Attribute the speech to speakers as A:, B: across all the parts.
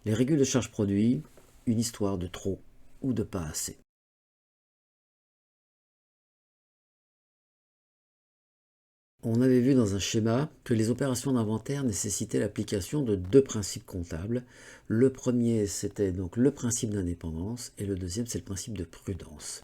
A: Les régules de charge produit, une histoire de trop ou de pas assez. On avait vu dans un schéma que les opérations d'inventaire nécessitaient l'application de deux principes comptables. Le premier, c'était donc le principe d'indépendance et le deuxième, c'est le principe de prudence.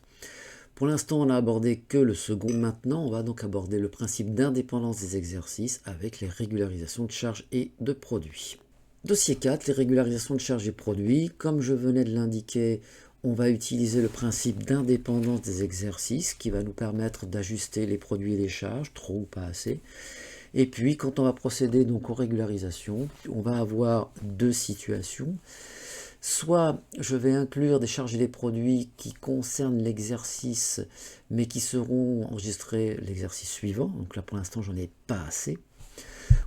A: Pour l'instant, on n'a abordé que le second. Maintenant, on va donc aborder le principe d'indépendance des exercices avec les régularisations de charges et de produits. Dossier 4, les régularisations de charges et produits. Comme je venais de l'indiquer, on va utiliser le principe d'indépendance des exercices qui va nous permettre d'ajuster les produits et les charges, trop ou pas assez. Et puis, quand on va procéder donc aux régularisations, on va avoir deux situations. Soit je vais inclure des charges et des produits qui concernent l'exercice, mais qui seront enregistrés l'exercice suivant. Donc là, pour l'instant, j'en ai pas assez.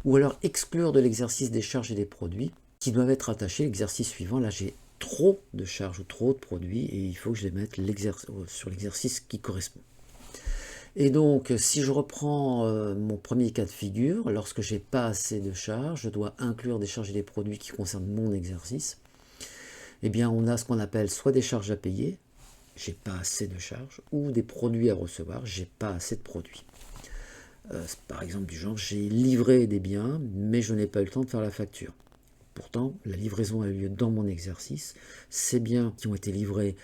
A: Ou alors exclure de l'exercice des charges et des produits qui doivent être attachés à l'exercice suivant. Là, j'ai trop de charges ou trop de produits et il faut que je les mette sur l'exercice qui correspond. Et donc, si je reprends mon premier cas de figure, lorsque j'ai pas assez de charges, je dois inclure des charges et des produits qui concernent mon exercice. Eh bien, on a ce qu'on appelle soit des charges à payer, j'ai pas assez de charges, ou des produits à recevoir, j'ai pas assez de produits. Par exemple, du genre, j'ai livré des biens, mais je n'ai pas eu le temps de faire la facture. Pourtant, la livraison a eu lieu dans mon exercice. Ces biens qui ont été livrés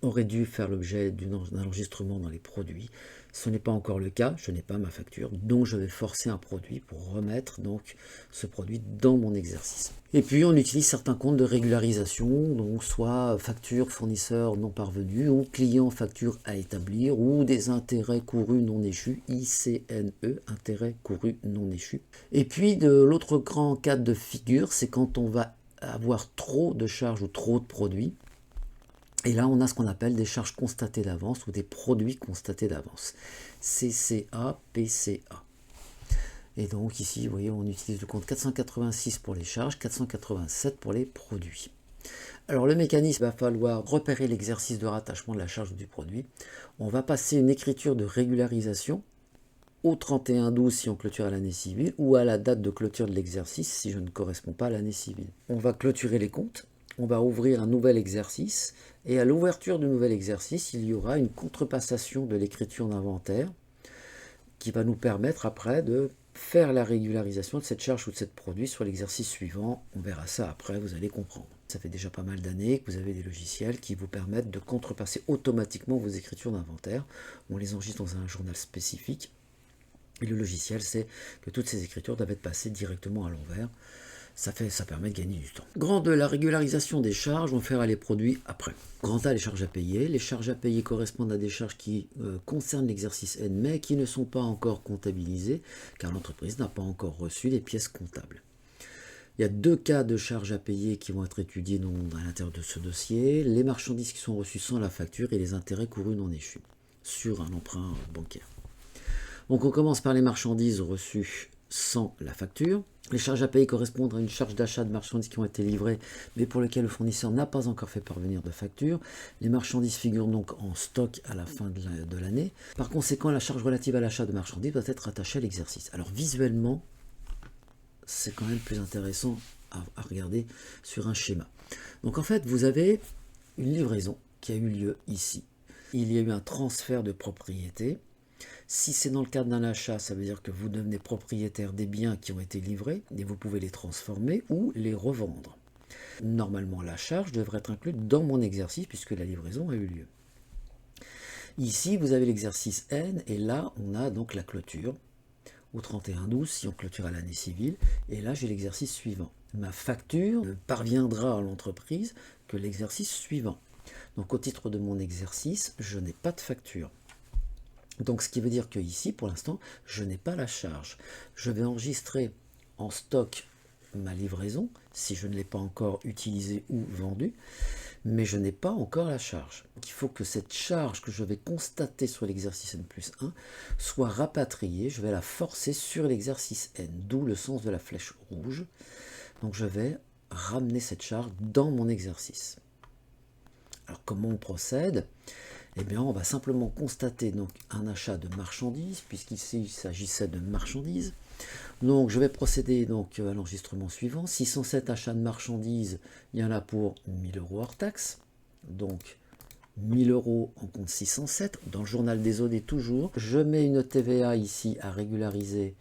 A: auraient dû faire l'objet d'un enregistrement dans les produits. Ce n'est pas encore le cas, je n'ai pas ma facture, donc je vais forcer un produit pour remettre donc ce produit dans mon exercice. Et puis on utilise certains comptes de régularisation, donc soit facture fournisseur non parvenu, ou client facture à établir, ou des intérêts courus non échus, ICNE, intérêts courus non échus. Et puis de l'autre grand cas de figure, c'est quand on va avoir trop de charges ou trop de produits. Et là, on a ce qu'on appelle des charges constatées d'avance ou des produits constatés d'avance. CCA, PCA. Et donc ici, vous voyez, on utilise le compte 486 pour les charges, 487 pour les produits. Alors le mécanisme, il va falloir repérer l'exercice de rattachement de la charge ou du produit. On va passer une écriture de régularisation au 31/12 si on clôture à l'année civile ou à la date de clôture de l'exercice si je ne correspond pas à l'année civile. On va clôturer les comptes, on va ouvrir un nouvel exercice et à l'ouverture du nouvel exercice, il y aura une contrepassation de l'écriture d'inventaire qui va nous permettre après de faire la régularisation de cette charge ou de cette produit sur l'exercice suivant. On verra ça après, vous allez comprendre. Ça fait déjà pas mal d'années que vous avez des logiciels qui vous permettent de contrepasser automatiquement vos écritures d'inventaire. On les enregistre dans un journal spécifique. Et le logiciel sait que toutes ces écritures doivent être passées directement à l'envers. Ça permet de gagner du temps. Grand 2, la régularisation des charges, on fera les produits après. Grand A, les charges à payer. Les charges à payer correspondent à des charges qui concernent l'exercice N, mais qui ne sont pas encore comptabilisées, car l'entreprise n'a pas encore reçu les pièces comptables. Il y a deux cas de charges à payer qui vont être étudiés à l'intérieur de ce dossier. Les marchandises qui sont reçues sans la facture et les intérêts courus non échus sur un emprunt bancaire. Donc on commence par les marchandises reçues sans la facture. Les charges à payer correspondent à une charge d'achat de marchandises qui ont été livrées, mais pour lesquelles le fournisseur n'a pas encore fait parvenir de facture. Les marchandises figurent donc en stock à la fin de l'année. Par conséquent, la charge relative à l'achat de marchandises doit être attachée à l'exercice. Alors visuellement, c'est quand même plus intéressant à regarder sur un schéma. Donc en fait, vous avez une livraison qui a eu lieu ici. Il y a eu un transfert de propriété. Si c'est dans le cadre d'un achat, ça veut dire que vous devenez propriétaire des biens qui ont été livrés et vous pouvez les transformer ou les revendre. Normalement, la charge devrait être inclue dans mon exercice puisque la livraison a eu lieu. Ici, vous avez l'exercice N et là, on a donc la clôture au 31/12 si on clôture à l'année civile. Et là, j'ai l'exercice suivant. Ma facture ne parviendra à l'entreprise que l'exercice suivant. Donc au titre de mon exercice, je n'ai pas de facture. Donc ce qui veut dire que ici, pour l'instant, je n'ai pas la charge. Je vais enregistrer en stock ma livraison, si je ne l'ai pas encore utilisée ou vendue, mais je n'ai pas encore la charge. Donc, il faut que cette charge que je vais constater sur l'exercice N+1 soit rapatriée, je vais la forcer sur l'exercice N, d'où le sens de la flèche rouge. Donc je vais ramener cette charge dans mon exercice. Alors comment on procède ? Eh bien, on va simplement constater donc un achat de marchandises, puisqu'ici il s'agissait de marchandises. Donc, je vais procéder donc à l'enregistrement suivant. 607 achats de marchandises, il y en a pour 1000 € hors taxe. Donc, 1000 € en compte 607. Dans le journal des OD toujours, je mets une TVA ici à régulariser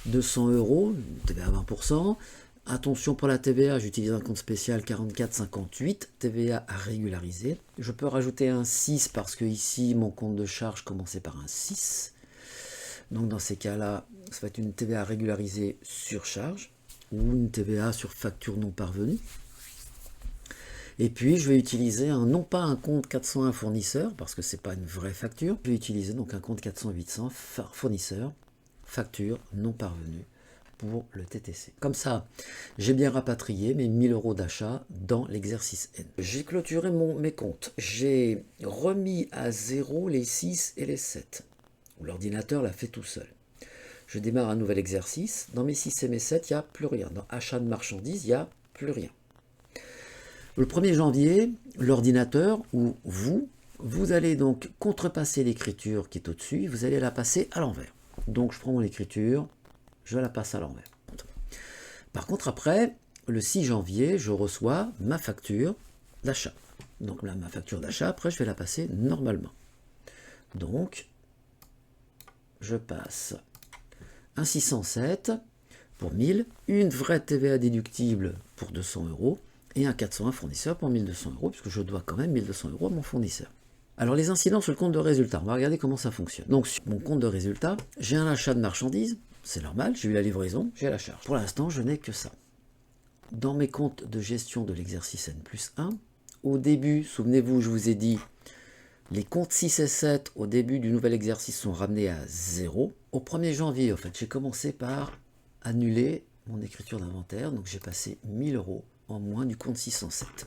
A: 200 €, TVA à 20%. Attention pour la TVA, j'utilise un compte spécial 44,58, TVA à régulariser. Je peux rajouter un 6 parce que ici, mon compte de charge commençait par un 6. Donc dans ces cas-là, ça va être une TVA régularisée sur charge ou une TVA sur facture non parvenue. Et puis je vais utiliser non pas un compte 401 fournisseur, parce que ce n'est pas une vraie facture, je vais utiliser donc un compte 400-800 fournisseur, facture non parvenue pour le TTC. Comme ça, j'ai bien rapatrié mes 1000 € d'achat dans l'exercice N. J'ai clôturé mes comptes. J'ai remis à zéro les 6 et les 7. L'ordinateur l'a fait tout seul. Je démarre un nouvel exercice. Dans mes 6 et mes 7, il n'y a plus rien. Dans achat de marchandises, il n'y a plus rien. Le 1er janvier, l'ordinateur ou vous allez donc contrepasser l'écriture qui est au-dessus, vous allez la passer à l'envers. Donc je prends mon écriture, je la passe à l'envers. Par contre, après, le 6 janvier, je reçois ma facture d'achat. Donc là, ma facture d'achat, après, je vais la passer normalement. Donc, je passe un 607 pour 1000, une vraie TVA déductible pour 200 € et un 401 fournisseur pour 1200 €, puisque je dois quand même 1200 € à mon fournisseur. Alors les incidents sur le compte de résultat, on va regarder comment ça fonctionne. Donc sur mon compte de résultat, j'ai un achat de marchandises, c'est normal, j'ai eu la livraison, j'ai la charge. Pour l'instant, je n'ai que ça. Dans mes comptes de gestion de l'exercice N+1, au début, souvenez-vous, je vous ai dit, les comptes 6 et 7 au début du nouvel exercice sont ramenés à 0. Au 1er janvier, en fait, j'ai commencé par annuler mon écriture d'inventaire, donc j'ai passé 1000 € en moins du compte 607.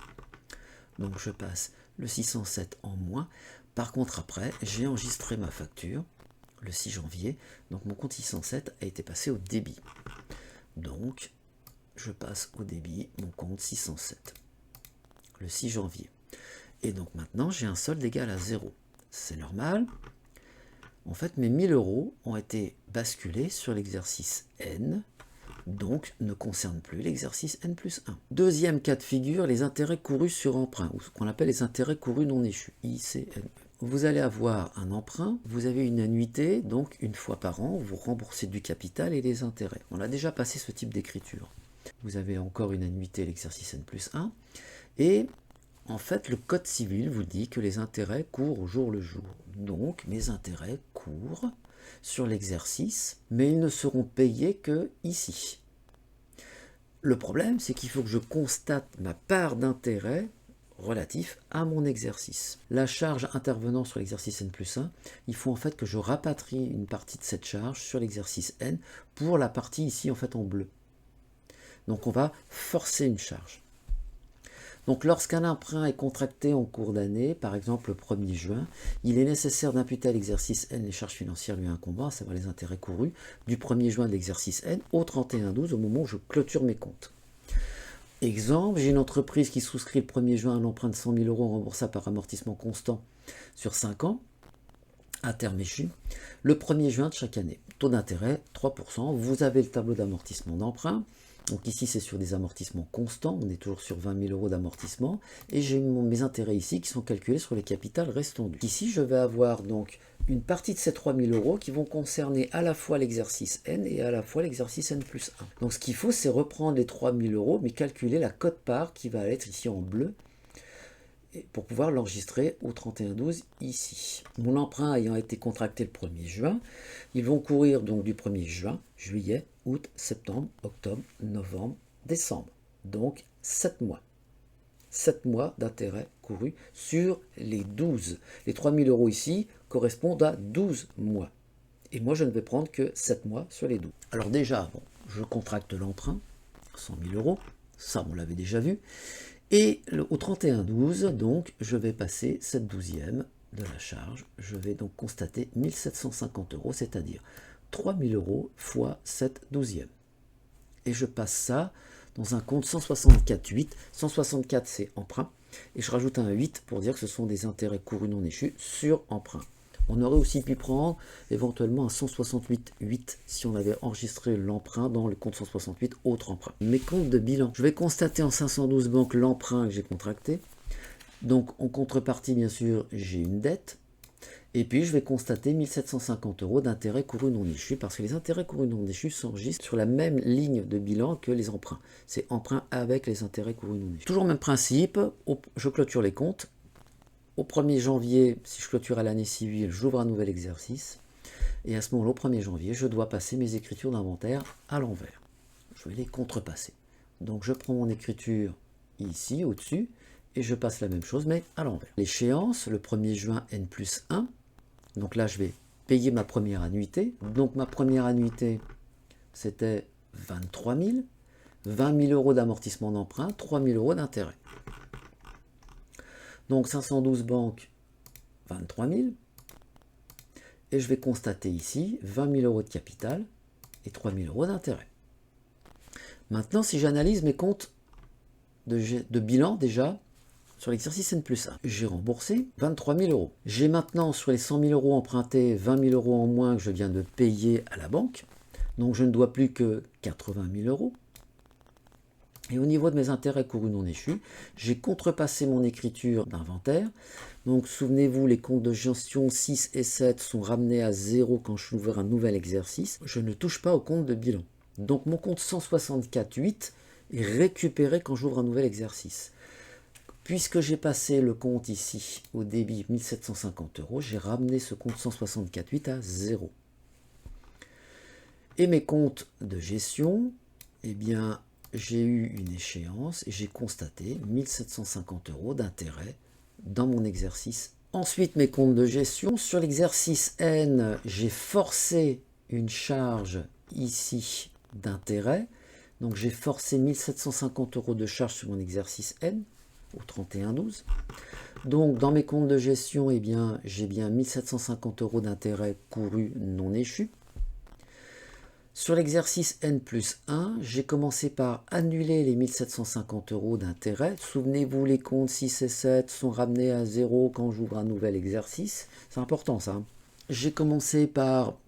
A: Donc je passe le 607 en moins. Par contre, après, j'ai enregistré ma facture le 6 janvier. Donc mon compte 607 a été passé au débit. Donc, je passe au débit mon compte 607 le 6 janvier. Et donc maintenant, j'ai un solde égal à 0. C'est normal. En fait, mes 1000 € ont été basculés sur l'exercice N, donc ne concerne plus l'exercice N+1. Deuxième cas de figure, les intérêts courus sur emprunt, ou ce qu'on appelle les intérêts courus non échus, ICNE. Vous allez avoir un emprunt, vous avez une annuité, donc une fois par an, vous remboursez du capital et les intérêts. On a déjà passé ce type d'écriture. Vous avez encore une annuité, l'exercice N+1, et en fait, le Code civil vous dit que les intérêts courent au jour le jour. Donc, mes intérêts courent sur l'exercice, mais ils ne seront payés que ici. Le problème, c'est qu'il faut que je constate ma part d'intérêt relatif à mon exercice. La charge intervenant sur l'exercice N+1, il faut en fait que je rapatrie une partie de cette charge sur l'exercice N pour la partie ici en fait en bleu. Donc on va forcer une charge. Donc lorsqu'un emprunt est contracté en cours d'année, par exemple le 1er juin, il est nécessaire d'imputer à l'exercice N les charges financières lui incombant, à savoir les intérêts courus, du 1er juin de l'exercice N au 31/12 au moment où je clôture mes comptes. Exemple, j'ai une entreprise qui souscrit le 1er juin un emprunt de 100 000 € remboursable par amortissement constant sur 5 ans, à terme échu, le 1er juin de chaque année. Taux d'intérêt 3%, vous avez le tableau d'amortissement d'emprunt. Donc ici, c'est sur des amortissements constants, on est toujours sur 20 000 € d'amortissement, et j'ai mes intérêts ici qui sont calculés sur les capitales restants dus. Ici, je vais avoir donc une partie de ces 3 000 € qui vont concerner à la fois l'exercice N et à la fois l'exercice N+1. Donc ce qu'il faut, c'est reprendre les 3 000 €, mais calculer la quote-part qui va être ici en bleu, pour pouvoir l'enregistrer au 31/12 ici. Mon emprunt ayant été contracté le 1er juin, ils vont courir donc du 1er juin, juillet, août, septembre, octobre, novembre, décembre. Donc 7 mois. 7 mois d'intérêt couru sur les 12. Les 3 000 € ici correspondent à 12 mois. Et moi, je ne vais prendre que 7 mois sur les 12. Alors déjà, bon, je contracte l'emprunt, 100 000 €, ça on l'avait déjà vu. Et au 31/12, donc, je vais passer cette 12e de la charge. Je vais donc constater 1750 €, c'est-à-dire 3 000 € fois cette 12e. Et je passe ça dans un compte 164,8. 164, c'est emprunt. Et je rajoute un 8 pour dire que ce sont des intérêts courus non échus sur emprunt. On aurait aussi pu prendre éventuellement un 168.8 si on avait enregistré l'emprunt dans le compte 168 autre emprunt. Mes comptes de bilan. Je vais constater en 512 banques l'emprunt que j'ai contracté. Donc en contrepartie, bien sûr, j'ai une dette. Et puis je vais constater 1750 € d'intérêts courus non échus parce que les intérêts courus non échus s'enregistrent sur la même ligne de bilan que les emprunts. C'est emprunt avec les intérêts courus non échus. Toujours le même principe, je clôture les comptes. Au 1er janvier, si je clôture à l'année civile, j'ouvre un nouvel exercice. Et à ce moment-là, au 1er janvier, je dois passer mes écritures d'inventaire à l'envers. Je vais les contrepasser. Donc je prends mon écriture ici, au-dessus, et je passe la même chose, mais à l'envers. L'échéance, le 1er juin N+1. Donc là, je vais payer ma première annuité. Donc ma première annuité, c'était 23 000. 20 000 € d'amortissement d'emprunt, 3 000 € d'intérêt. Donc 512 banques, 23 000. Et je vais constater ici 20 000 € de capital et 3 000 € d'intérêt. Maintenant, si j'analyse mes comptes de bilan déjà, sur l'exercice N+1, j'ai remboursé 23 000 €. J'ai maintenant sur les 100 000 € empruntés, 20 000 € en moins que je viens de payer à la banque. Donc je ne dois plus que 80 000 €. Et au niveau de mes intérêts courus non échus, j'ai contrepassé mon écriture d'inventaire. Donc souvenez-vous, les comptes de gestion 6 et 7 sont ramenés à 0 quand je ouvre un nouvel exercice. Je ne touche pas au compte de bilan. Donc mon compte 164.8 est récupéré quand j'ouvre un nouvel exercice. Puisque j'ai passé le compte ici au débit 1750 €, j'ai ramené ce compte 164.8 à 0. Et mes comptes de gestion, eh bien, j'ai eu une échéance et j'ai constaté 1750 € d'intérêt dans mon exercice. Ensuite, mes comptes de gestion. Sur l'exercice N, j'ai forcé une charge ici d'intérêt. Donc j'ai forcé 1750 € de charge sur mon exercice N au 31/12. Donc dans mes comptes de gestion, eh bien, j'ai bien 1750 € d'intérêt courus non échus. Sur l'exercice N+1, j'ai commencé par annuler les 1750 € d'intérêt. Souvenez-vous, les comptes 6 et 7 sont ramenés à 0 quand j'ouvre un nouvel exercice. C'est important ça. J'ai commencé par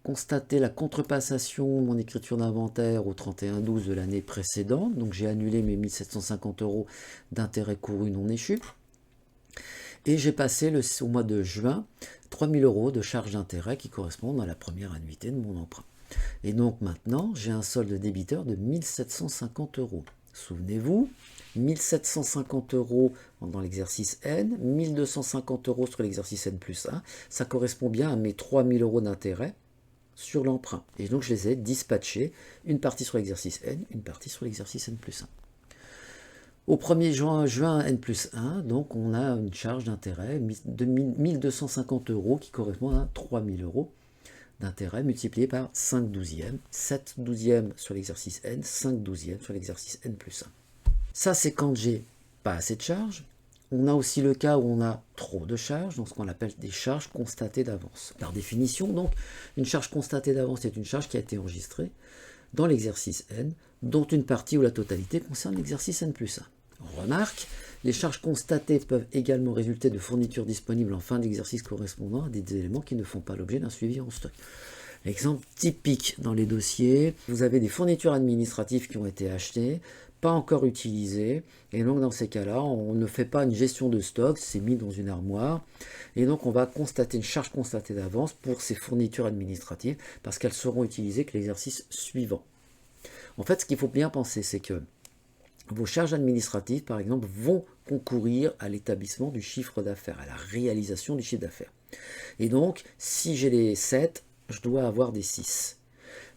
A: constater la contrepassation de mon écriture d'inventaire au 31/12 de l'année précédente. Donc j'ai annulé mes 1750 € d'intérêt courus non échus. Et j'ai passé au mois de juin 3 000 € de charges d'intérêt qui correspondent à la première annuité de mon emprunt. Et donc maintenant, j'ai un solde débiteur de 1750 €. Souvenez-vous, 1750 € dans l'exercice N, 1250 € sur l'exercice N+1, ça correspond bien à mes 3 000 € d'intérêt sur l'emprunt. Et donc je les ai dispatchés, une partie sur l'exercice N, une partie sur l'exercice N+1. Au 1er juin N+1, donc on a une charge d'intérêt de 1250 € qui correspond à 3 000 € d'intérêt multiplié par 5/12e, 7/12e sur l'exercice N, 5/12e sur l'exercice N+1. Ça, c'est quand j'ai pas assez de charges. On a aussi le cas où on a trop de charges, donc ce qu'on appelle des charges constatées d'avance. Par définition, donc, une charge constatée d'avance est une charge qui a été enregistrée dans l'exercice N, dont une partie ou la totalité concerne l'exercice N+1. On remarque, les charges constatées peuvent également résulter de fournitures disponibles en fin d'exercice correspondant à des éléments qui ne font pas l'objet d'un suivi en stock. Exemple typique dans les dossiers, vous avez des fournitures administratives qui ont été achetées, pas encore utilisées, et donc dans ces cas-là, on ne fait pas une gestion de stock, c'est mis dans une armoire, et donc on va constater une charge constatée d'avance pour ces fournitures administratives, parce qu'elles seront utilisées que l'exercice suivant. En fait, ce qu'il faut bien penser, c'est que vos charges administratives, par exemple, vont concourir à l'établissement du chiffre d'affaires, à la réalisation du chiffre d'affaires. Et donc, si j'ai les 7, je dois avoir des 6.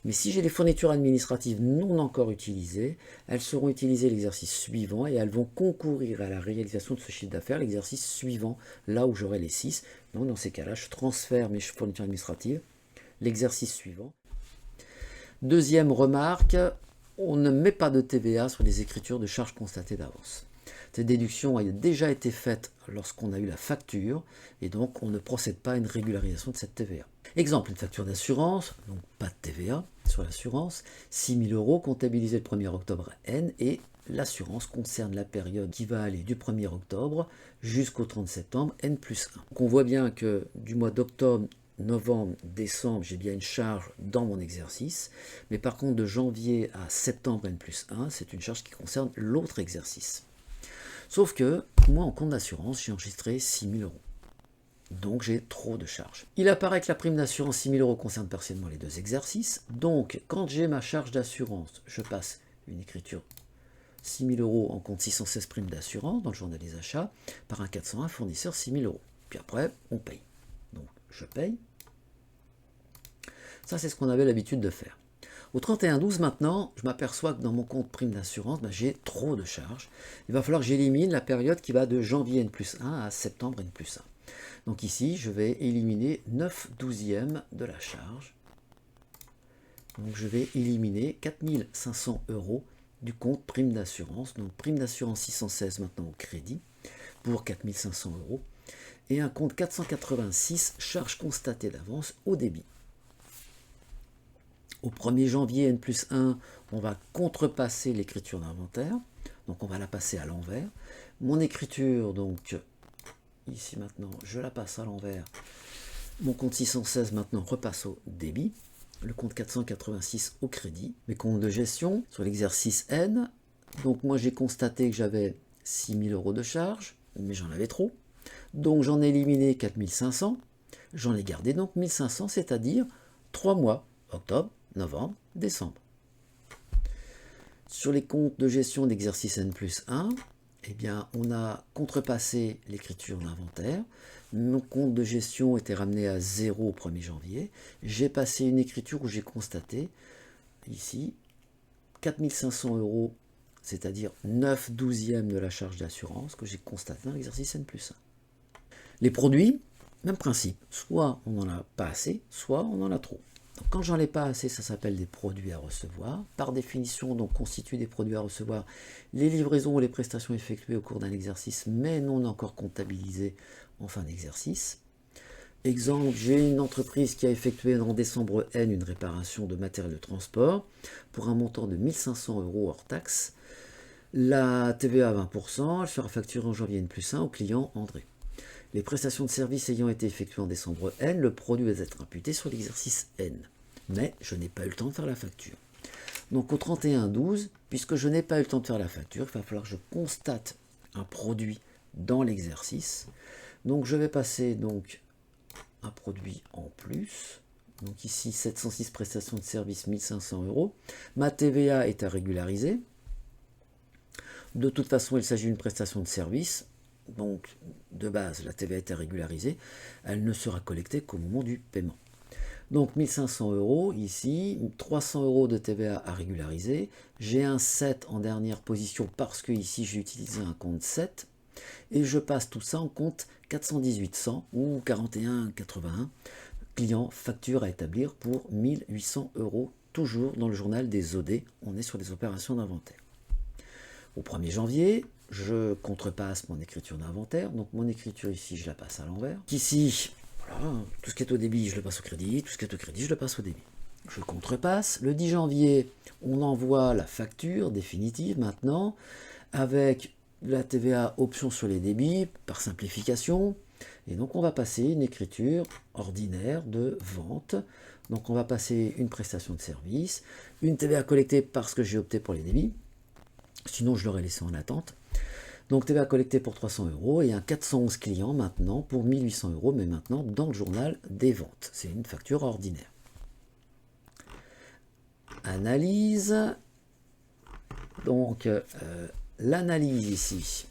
A: Mais si j'ai les fournitures administratives non encore utilisées, elles seront utilisées l'exercice suivant et elles vont concourir à la réalisation de ce chiffre d'affaires, l'exercice suivant, là où j'aurai les 6. Donc, dans ces cas-là, je transfère mes fournitures administratives, l'exercice suivant. Deuxième remarque, on ne met pas de TVA sur les écritures de charges constatées d'avance. Cette déduction a déjà été faite lorsqu'on a eu la facture, et donc on ne procède pas à une régularisation de cette TVA. Exemple, une facture d'assurance, donc pas de TVA sur l'assurance, 6 000 € comptabilisée le 1er octobre N et l'assurance concerne la période qui va aller du 1er octobre jusqu'au 30 septembre, N+1. Donc on voit bien que du mois d'octobre, novembre, décembre, j'ai bien une charge dans mon exercice, mais par contre de janvier à septembre, N+1, c'est une charge qui concerne l'autre exercice. Sauf que moi, en compte d'assurance, j'ai enregistré 6 000 euros. Donc j'ai trop de charges. Il apparaît que la prime d'assurance 6 000 euros concerne partiellement les deux exercices. Donc quand j'ai ma charge d'assurance, je passe une écriture 6 000 euros en compte 616 primes d'assurance dans le journal des achats par un 401 fournisseur 6 000 euros. Puis après, on paye. Donc je paye. Ça, c'est ce qu'on avait l'habitude de faire. Au 31-12 maintenant, je m'aperçois que dans mon compte prime d'assurance, j'ai trop de charges. Il va falloir que j'élimine la période qui va de janvier N+1 à septembre N+1. Donc ici, je vais éliminer 9/12 de la charge. Donc je vais éliminer 4 500 euros du compte prime d'assurance. Donc prime d'assurance 616 maintenant au crédit pour 4 500 euros. Et un compte 486, charges constatées d'avance au débit. Au 1er janvier N+1, on va contrepasser l'écriture d'inventaire. Donc on va la passer à l'envers. Mon écriture, donc ici maintenant, je la passe à l'envers. Mon compte 616 maintenant repasse au débit. Le compte 486 au crédit. Mes comptes de gestion sur l'exercice N. Donc moi j'ai constaté que j'avais 6 000 euros de charge, mais j'en avais trop. Donc j'en ai éliminé 4 500. J'en ai gardé donc 1 500, c'est-à-dire 3 mois. Octobre, novembre, décembre. Sur les comptes de gestion d'exercice N+1, eh bien, on a contrepassé l'écriture d'inventaire. Mon compte de gestion était ramené à 0 au 1er janvier. J'ai passé une écriture où j'ai constaté, ici, 4 500 euros, c'est-à-dire 9/12 de la charge d'assurance que j'ai constaté dans l'exercice N+1. Les produits, même principe. Soit on n'en a pas assez, soit on en a trop. Donc, quand j'en ai pas assez, ça s'appelle des produits à recevoir. Par définition, donc constituent des produits à recevoir les livraisons ou les prestations effectuées au cours d'un exercice, mais non encore comptabilisées en fin d'exercice. Exemple, j'ai une entreprise qui a effectué en décembre N une réparation de matériel de transport pour un montant de 1 500 euros hors taxe. La TVA à 20%, elle sera facturée en janvier N+1 au client André. Les prestations de services ayant été effectuées en décembre N, le produit va être imputé sur l'exercice N. Mais je n'ai pas eu le temps de faire la facture. Donc au 31-12, puisque je n'ai pas eu le temps de faire la facture, il va falloir que je constate un produit dans l'exercice. Donc je vais passer donc un produit en plus. Donc ici 706 prestations de services, 1 500 euros. Ma TVA est à régulariser. De toute façon, il s'agit d'une prestation de service. Donc, de base, la TVA est à régulariser. Elle ne sera collectée qu'au moment du paiement. Donc, 1 500 euros ici, 300 euros de TVA à régulariser. J'ai un 7 en dernière position parce que ici, j'ai utilisé un compte 7. Et je passe tout ça en compte 418-100 ou 41,81. Client facture à établir pour 1 800 euros, toujours dans le journal des OD. On est sur les opérations d'inventaire. Au 1er janvier, je contrepasse mon écriture d'inventaire. Donc mon écriture ici, je la passe à l'envers. Ici, voilà, tout ce qui est au débit, je le passe au crédit. Tout ce qui est au crédit, je le passe au débit. Je contrepasse. Le 10 janvier, on envoie la facture définitive maintenant avec la TVA option sur les débits par simplification. Et donc on va passer une écriture ordinaire de vente. Donc on va passer une prestation de service, une TVA collectée parce que j'ai opté pour les débits. Sinon, je l'aurais laissé en attente. Donc, TVA collectée pour 300 euros et un 411 clients maintenant pour 1 800 euros, mais maintenant dans le journal des ventes. C'est une facture ordinaire. Analyse. Donc, l'analyse ici,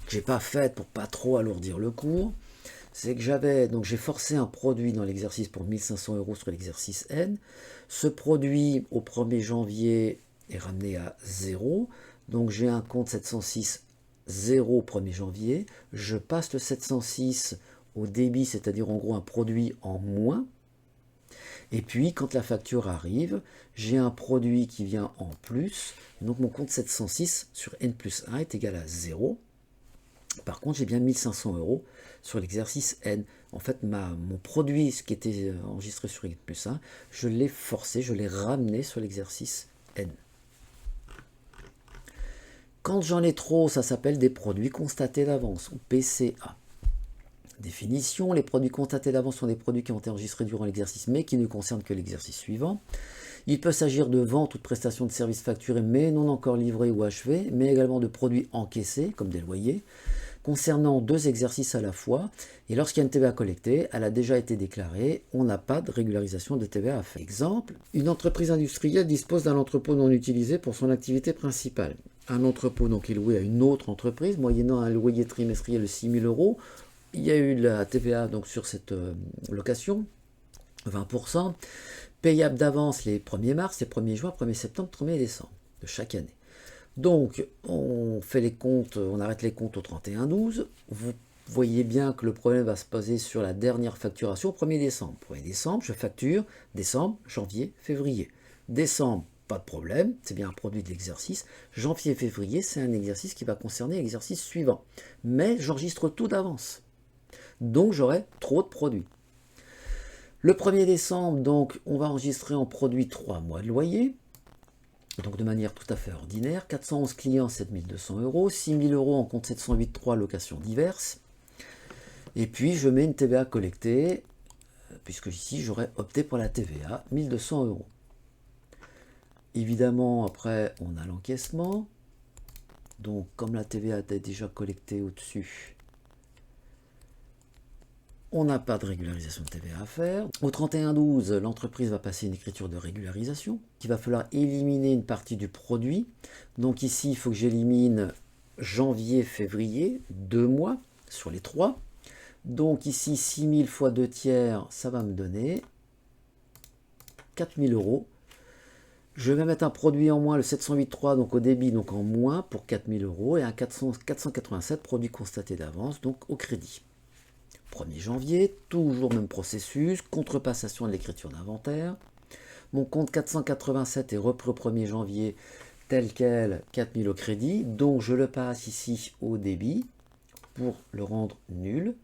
A: que je n'ai pas faite pour pas trop alourdir le cours, c'est que j'ai forcé un produit dans l'exercice pour 1 500 euros sur l'exercice N. Ce produit, au 1er janvier, est ramené à 0. Donc j'ai un compte 706 0 au 1er janvier. Je passe le 706 au débit, c'est-à-dire en gros un produit en moins. Et puis quand la facture arrive, j'ai un produit qui vient en plus. Donc mon compte 706 sur N+1 est égal à 0. Par contre, j'ai bien 1 500 euros sur l'exercice N. En fait, mon produit, ce qui était enregistré sur N+1, je l'ai forcé, je l'ai ramené sur l'exercice N. Quand j'en ai trop, ça s'appelle des produits constatés d'avance, ou PCA. Définition, les produits constatés d'avance sont des produits qui ont été enregistrés durant l'exercice, mais qui ne concernent que l'exercice suivant. Il peut s'agir de vente ou de prestation de services facturés, mais non encore livrés ou achevés, mais également de produits encaissés, comme des loyers, concernant 2 exercices à la fois, et lorsqu'il y a une TVA collectée, elle a déjà été déclarée, on n'a pas de régularisation de TVA à faire. Exemple, une entreprise industrielle dispose d'un entrepôt non utilisé pour son activité principale. Un entrepôt donc est loué à une autre entreprise, moyennant un loyer trimestriel de 6 000 €. Il y a eu la TVA donc, sur cette location, 20%, payable d'avance les 1er mars, les 1er juin, 1er septembre, 1er décembre de chaque année. Donc, on fait les comptes, on arrête les comptes au 31/12. Vous voyez bien que le problème va se poser sur la dernière facturation au 1er décembre. 1er décembre, je facture décembre, janvier, février. Décembre, pas de problème, c'est bien un produit de l'exercice. Janvier, février, c'est un exercice qui va concerner l'exercice suivant. Mais j'enregistre tout d'avance. Donc, j'aurai trop de produits. Le 1er décembre, donc, on va enregistrer en produit 3 mois de loyer. Donc de manière tout à fait ordinaire, 411 clients, 7 200 €, 6 000 € en compte 708.3 locations diverses. Et puis je mets une TVA collectée, puisque ici j'aurais opté pour la TVA, 1 200 €. Évidemment, après, on a l'encaissement. Donc comme la TVA était déjà collectée au-dessus, on n'a pas de régularisation de TVA à faire. Au 31/12, l'entreprise va passer une écriture de régularisation, qu'il va falloir éliminer une partie du produit. Donc ici, il faut que j'élimine janvier, février, 2 mois sur les 3. Donc ici, 6 000 fois 2 tiers, ça va me donner 4 000 €. Je vais mettre un produit en moins, le 708.3, donc au débit, donc en moins pour 4 000 €, et un 487 produits constatés d'avance, donc au crédit. 1er janvier, toujours même processus, contrepassation de l'écriture d'inventaire. Mon compte 487 est repris au 1er janvier tel quel, 4 000 au crédit, donc je le passe ici au débit pour le rendre nul.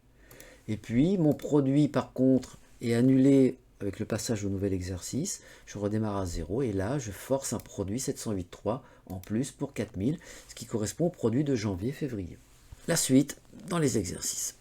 A: Et puis mon produit par contre est annulé avec le passage au nouvel exercice, je redémarre à 0 et là je force un produit 708.3 en plus pour 4 000, ce qui correspond au produit de janvier-février. La suite dans les exercices.